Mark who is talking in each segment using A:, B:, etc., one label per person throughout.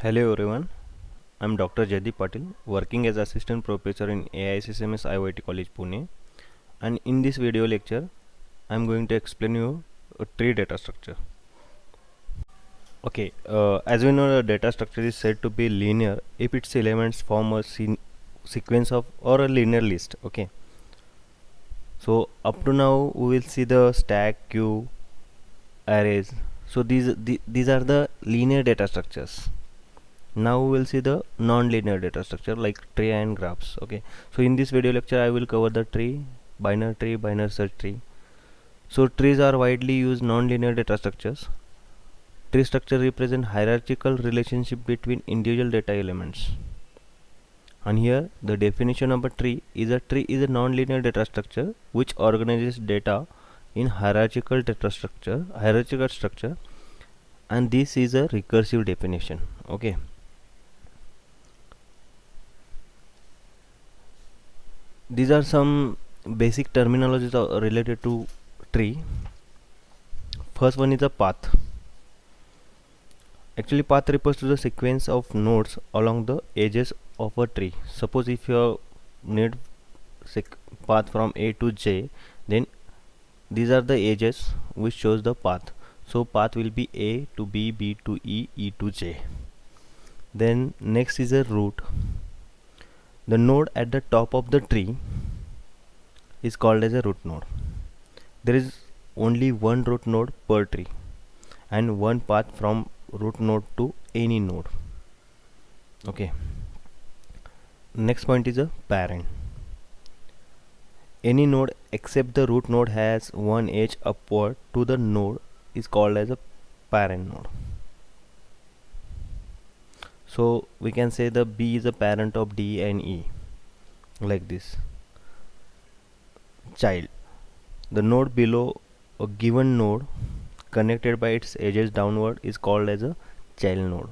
A: Hello everyone, I'm Dr. Jaydeep Patil, working as Assistant Professor in AISSMS IOIT College Pune, and in this video lecture I'm going to explain you a tree data structure. Okay, as we know, the data structure is said to be linear if its elements form a sequence of or a linear list. Okay, so up to now we will see the stack, queue, arrays. So these are the linear data structures. Now we will see the non-linear data structure like tree and graphs. Okay, so in this video lecture I will cover the tree, binary search tree. So trees are widely used non-linear data structures. Tree structure represent hierarchical relationship between individual data elements. And here the definition of a tree is a non-linear data structure which organizes data in hierarchical structure, and this is a recursive definition. Okay, these are some basic terminologies related to tree. First one is a path. Actually, path refers to the sequence of nodes along the edges of a tree. Suppose if you need path from A to J, then these are the edges which shows the path. So path will be A to B, B to E, E to J. Then next is a root. The node at the top of the tree is called as a root node. There is only one root node per tree and one path from root node to any node. Okay, next point is a parent. Any node except the root node has one edge upward to the node is called as a parent node. So we can say the B is a parent of D and E, like this. Child. The node below a given node connected by its edges downward is called as a child node.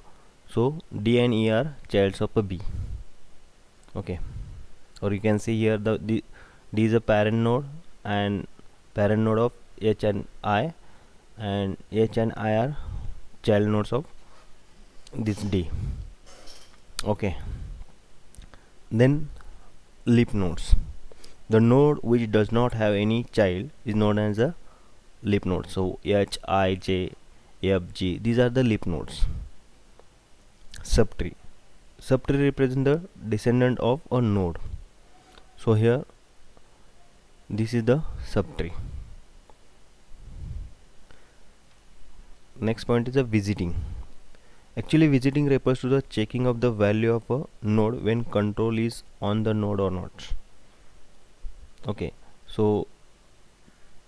A: So D and E are childs of a B. Okay, or you can see here D is a parent node and parent node of H and I, and H and I are child nodes of this D. Okay, then leaf nodes. The node which does not have any child is known as a leaf node. So H, I, J, F, G, these are the leaf nodes. Subtree. Subtree represents the descendant of a node. So here this is the subtree. Next point is a visiting. Actually, visiting refers to the checking of the value of a node when control is on the node or not. Okay, so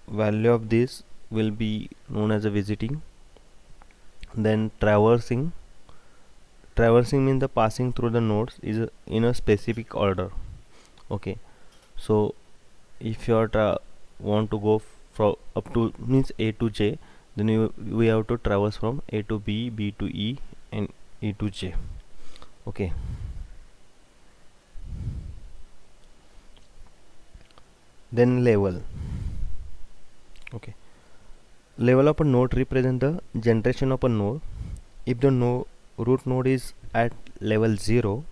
A: value of this will be known as a visiting. Then traversing. Traversing means the passing through the nodes is in a specific order. Okay, so if you want to go from up to means A to J, then we have to traverse from A to B, B to E, and E to J. Okay, then level. Okay, level of a node represent the generation of a node. If the root node is at level 0,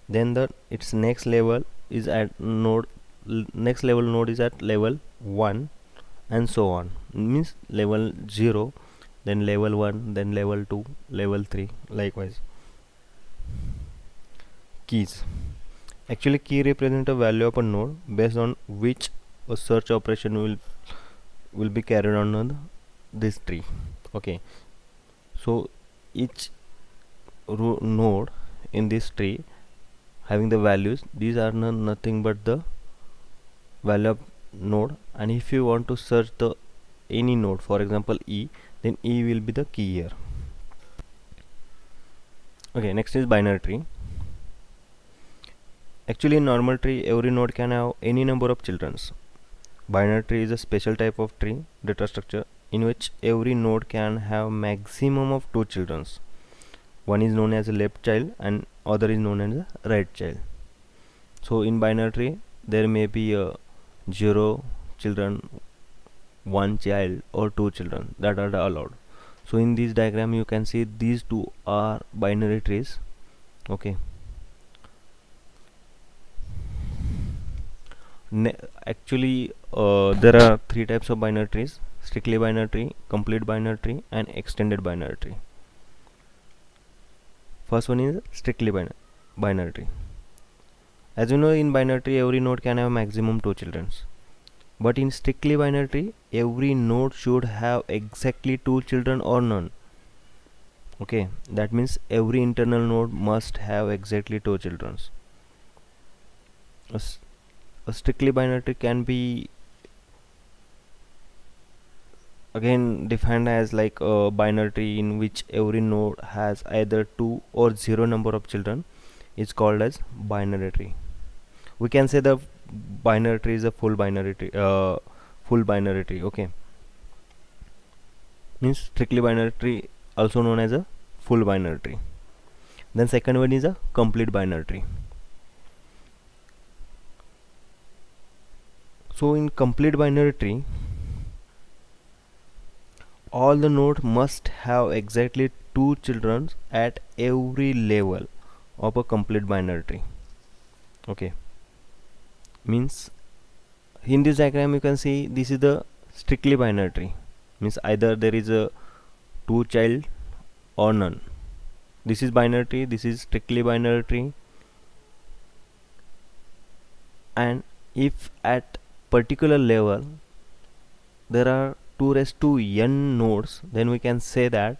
A: then its next level is at next level node is at level 1, and so on. Means level 0, then level 1, then level 2, level 3, likewise. Keys. Actually, key represent a value of a node based on which a search operation will be carried on this tree. Okay, so each node in this tree having the values, these are nothing but the value of node, and if you want to search the any node, for example E, then E will be the key here. Okay, next is binary tree. Actually, in normal tree every node can have any number of childrens. Binary tree is a special type of tree data structure in which every node can have maximum of 2 childrens. One is known as a left child and other is known as a right child. So in binary tree there may be 0 children, 1 child, or 2 children that are allowed. So in this diagram you can see these two are binary trees. Okay, actually there are three types of binary trees: strictly binary tree, complete binary tree, and extended binary tree. First one is strictly binary tree. As you know, in binary tree every node can have maximum 2 children, but in strictly binary tree every node should have exactly 2 children or none. Okay, that means every internal node must have exactly 2 children. A strictly binary tree can be again defined as like a binary tree in which every node has either 2 or 0 number of children is called as binary tree. We can say the binary tree is a full binary tree. Okay, means strictly binary tree also known as a full binary tree. Then second one is a complete binary tree. So in complete binary tree all the nodes must have exactly 2 children at every level of a complete binary tree. Okay, means in this diagram you can see this is the strictly binary tree, means either there is a 2 child or none. This is binary tree, this is strictly binary tree, and if at particular level there are 2 raised to n nodes, then we can say that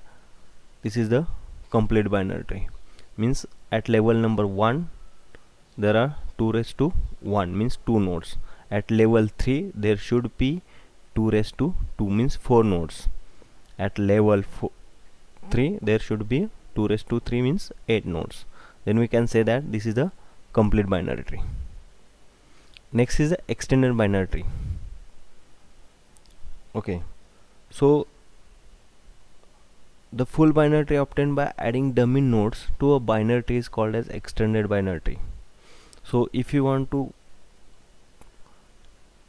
A: this is the complete binary tree. Means at level number 1 there are 2 raised to 1, means 2 nodes. At level 3 there should be 2 raised to 2, means 4 nodes. At level 3 there should be 2 raised to 3, means 8 nodes. Then we can say that this is the complete binary tree. Next is the extended binary tree. Okay, so the full binary tree obtained by adding dummy nodes to a binary tree is called as extended binary tree. So if you want to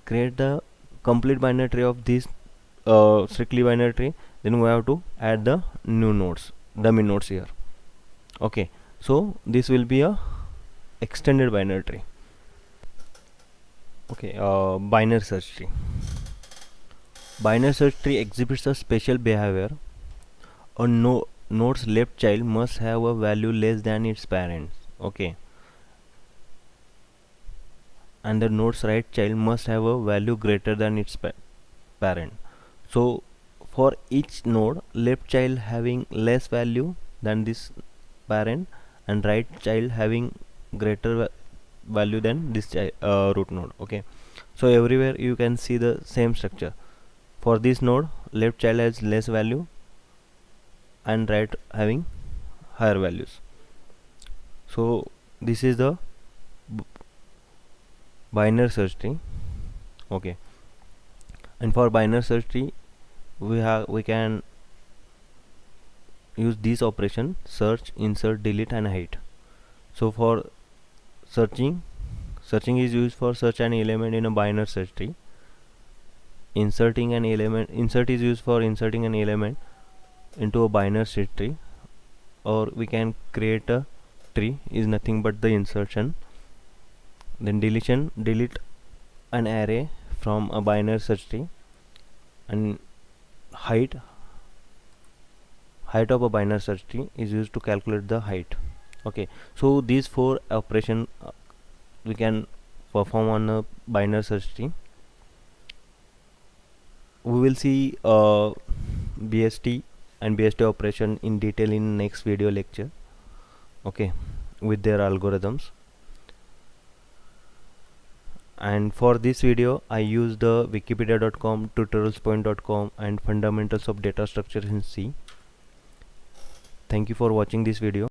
A: create the complete binary tree of this strictly binary tree, then we have to add the new nodes, dummy nodes here. Okay, so this will be a extended binary tree. Okay, binary search tree. Binary search tree exhibits a special behavior. A node's left child must have a value less than its parents. Okay, and the node's right child must have a value greater than its parent. So for each node, left child having less value than this parent and right child having greater value than this root node. Okay, so everywhere you can see the same structure. For this node, left child has less value and right having higher values. So this is the binary search tree. Okay, and for binary search tree we can use this operation: search, insert, delete, and hide. So for searching is used for search an element in a binary search tree. Insert is used for inserting an element into a binary search tree, or we can create a tree is nothing but the insertion. Then deletion, delete an array from a binary search tree. And height of a binary search tree is used to calculate the height. Okay, so these 4 operations we can perform on a binary search tree. We will see BST and BST operation in detail in next video lecture. Okay, with their algorithms. And for this video I used the wikipedia.com, tutorialspoint.com, and fundamentals of data structure in C. Thank you for watching this video.